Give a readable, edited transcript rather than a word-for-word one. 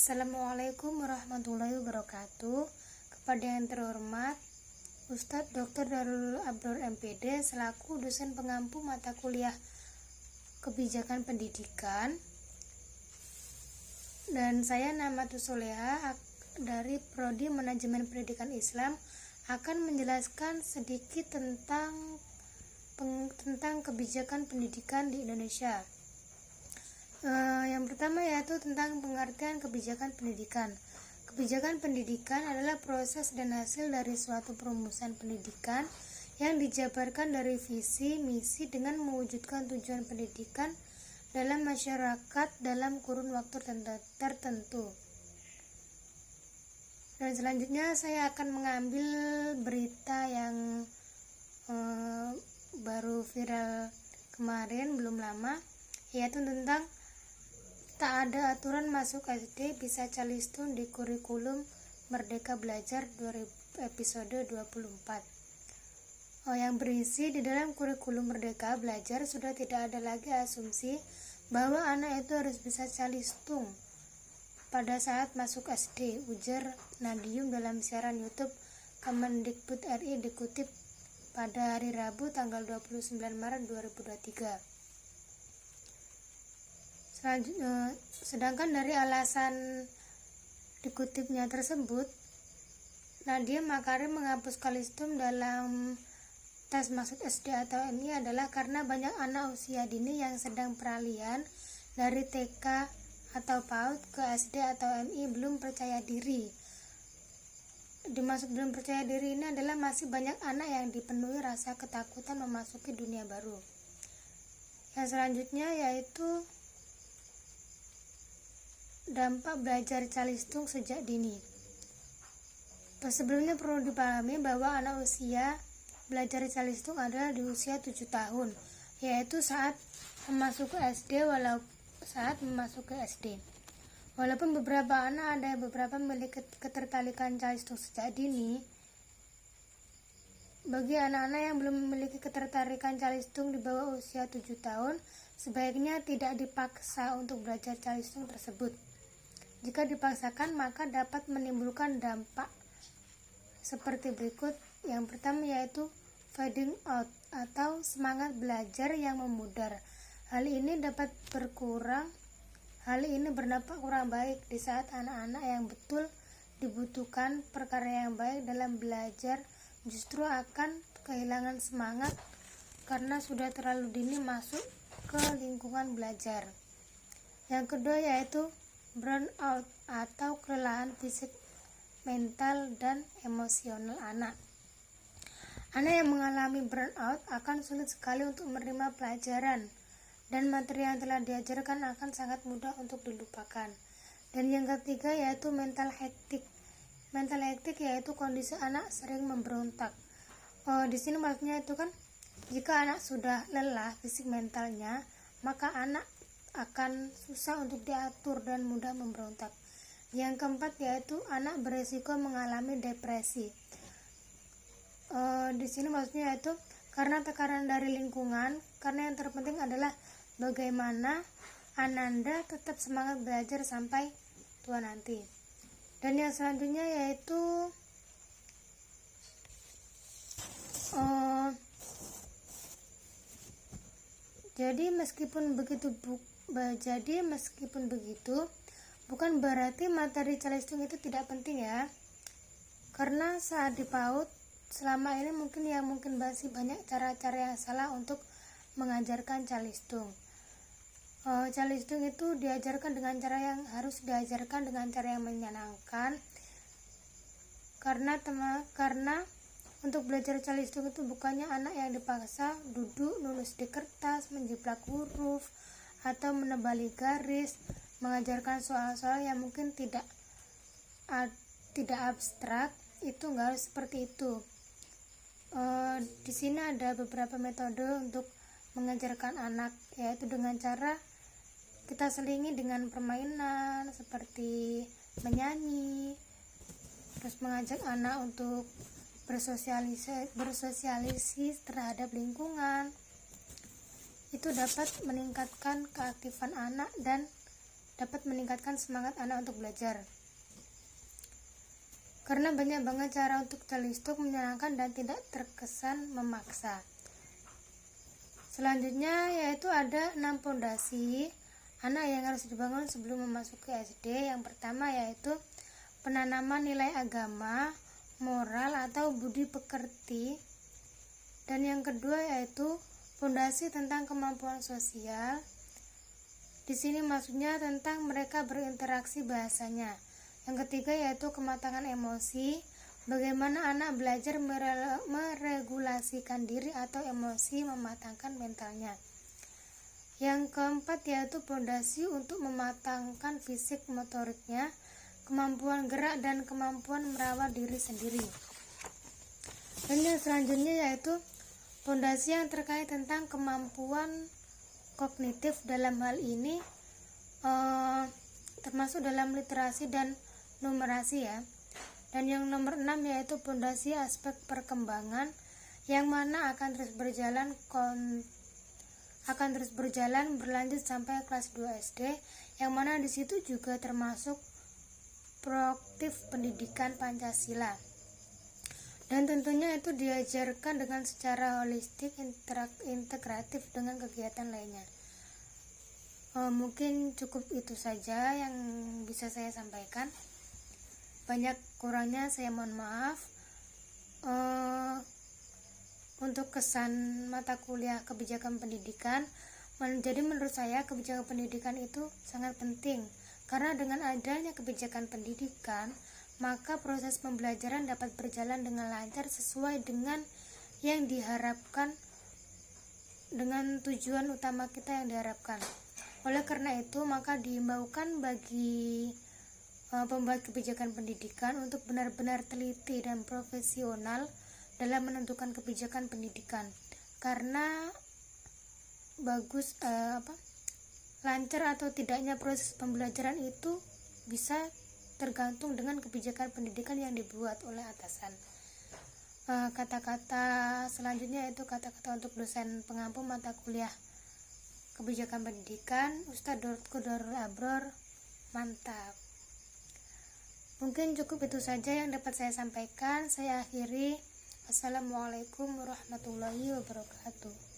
Assalamualaikum warahmatullahi wabarakatuh. Kepada yang terhormat Ustadz Dr. Darul Abdur MPD selaku dosen pengampu mata kuliah Kebijakan Pendidikan, dan saya Namatus Soleha dari Prodi Manajemen Pendidikan Islam akan menjelaskan sedikit tentang kebijakan pendidikan di Indonesia. Yang pertama yaitu tentang pengertian kebijakan pendidikan. Kebijakan pendidikan adalah proses dan hasil dari suatu perumusan pendidikan yang dijabarkan dari visi misi dengan mewujudkan tujuan pendidikan dalam masyarakat dalam kurun waktu tertentu. Dan selanjutnya saya akan mengambil berita yang baru viral kemarin belum lama, yaitu tentang tak ada aturan masuk SD bisa Calistung di kurikulum Merdeka Belajar episode 24. Yang berisi di dalam kurikulum Merdeka Belajar sudah tidak ada lagi asumsi bahwa anak itu harus bisa Calistung pada saat masuk SD, ujar Nadium dalam siaran YouTube Kemendikbud RI dikutip pada hari Rabu tanggal 29 Maret 2023. Sedangkan dari alasan dikutipnya tersebut, Nadiem Makarim menghapus Calistung dalam tes masuk SD atau MI adalah karena banyak anak usia dini yang sedang peralihan dari TK atau PAUD ke SD atau MI belum percaya diri. Dimaksud belum percaya diri ini adalah masih banyak anak yang dipenuhi rasa ketakutan memasuki dunia baru. Yang selanjutnya yaitu dampak belajar Calistung sejak dini. Sebelumnya perlu dipahami bahwa anak usia belajar Calistung adalah di usia 7 tahun, yaitu saat memasuki SD. Walaupun beberapa anak ada beberapa memiliki ketertarikan Calistung sejak dini, bagi anak-anak yang belum memiliki ketertarikan Calistung di bawah usia 7 tahun, sebaiknya tidak dipaksa untuk belajar Calistung tersebut. Jika dipaksakan, maka dapat menimbulkan dampak seperti berikut. Yang pertama yaitu fading out atau semangat belajar yang memudar. Hal ini berdampak kurang baik di saat anak-anak yang betul dibutuhkan perkara yang baik dalam belajar justru akan kehilangan semangat karena sudah terlalu dini masuk ke lingkungan belajar. Yang kedua yaitu burnout atau kelelahan fisik, mental, dan emosional anak. Anak yang mengalami burnout akan sulit sekali untuk menerima pelajaran dan materi yang telah diajarkan akan sangat mudah untuk dilupakan. Dan yang ketiga yaitu mental hektik. Mental hektik yaitu kondisi anak sering memberontak. Di sini maksudnya itu kan jika anak sudah lelah fisik mentalnya, maka anak akan susah untuk diatur dan mudah memberontak. Yang keempat yaitu anak beresiko mengalami depresi. Di sini maksudnya yaitu karena tekanan dari lingkungan, karena yang terpenting adalah bagaimana Ananda tetap semangat belajar sampai tua nanti. Dan yang selanjutnya yaitu Jadi meskipun begitu, bukan berarti materi Calistung itu tidak penting ya. Karena saat di PAUD selama ini mungkin masih banyak cara-cara yang salah untuk mengajarkan Calistung. Calistung itu diajarkan dengan cara yang harus diajarkan dengan cara yang menyenangkan. Karena untuk belajar Calistung itu bukannya anak yang dipaksa duduk nulis di kertas, menjiplak huruf, atau menebali garis, mengajarkan soal-soal yang mungkin tidak abstrak. Itu nggak harus seperti itu. Di sini ada beberapa metode untuk mengajarkan anak, yaitu dengan cara kita selingi dengan permainan seperti menyanyi, terus mengajak anak untuk bersosialisasi terhadap lingkungan. Itu dapat meningkatkan keaktifan anak dan dapat meningkatkan semangat anak untuk belajar. Karena banyak banget cara untuk calisthuk menyenangkan dan tidak terkesan memaksa. Selanjutnya yaitu ada 6 pondasi anak yang harus dibangun sebelum memasuki SD. Yang pertama yaitu penanaman nilai agama, moral atau budi pekerti. Dan yang kedua yaitu pondasi tentang kemampuan sosial. Di sini maksudnya tentang mereka berinteraksi bahasanya. Yang ketiga yaitu kematangan emosi, bagaimana anak belajar meregulasikan diri atau emosi, mematangkan mentalnya. Yang keempat yaitu pondasi untuk mematangkan fisik motoriknya, kemampuan gerak dan kemampuan merawat diri sendiri. Dan yang selanjutnya yaitu pondasi yang terkait tentang kemampuan kognitif, dalam hal ini termasuk dalam literasi dan numerasi ya. Dan yang nomor 6 yaitu pondasi aspek perkembangan, yang mana akan terus berjalan berlanjut sampai kelas 2 SD, yang mana di situ juga termasuk proaktif pendidikan Pancasila. Dan tentunya itu diajarkan dengan secara holistik, integratif dengan kegiatan lainnya. Mungkin cukup itu saja yang bisa saya sampaikan. Banyak kurangnya saya mohon maaf. Untuk kesan mata kuliah kebijakan pendidikan, jadi menurut saya kebijakan pendidikan itu sangat penting, karena dengan adanya kebijakan pendidikan maka proses pembelajaran dapat berjalan dengan lancar sesuai dengan yang diharapkan, dengan tujuan utama kita yang diharapkan. Oleh karena itu maka diimbaukan bagi pembuat kebijakan pendidikan untuk benar-benar teliti dan profesional dalam menentukan kebijakan pendidikan, karena lancar atau tidaknya proses pembelajaran itu bisa tergantung dengan kebijakan pendidikan yang dibuat oleh atasan. Kata-kata selanjutnya yaitu kata-kata untuk dosen pengampu mata kuliah kebijakan pendidikan, Ustadz Darul Abror. Mantap. Mungkin cukup itu saja yang dapat saya sampaikan. Saya akhiri. Assalamualaikum warahmatullahi wabarakatuh.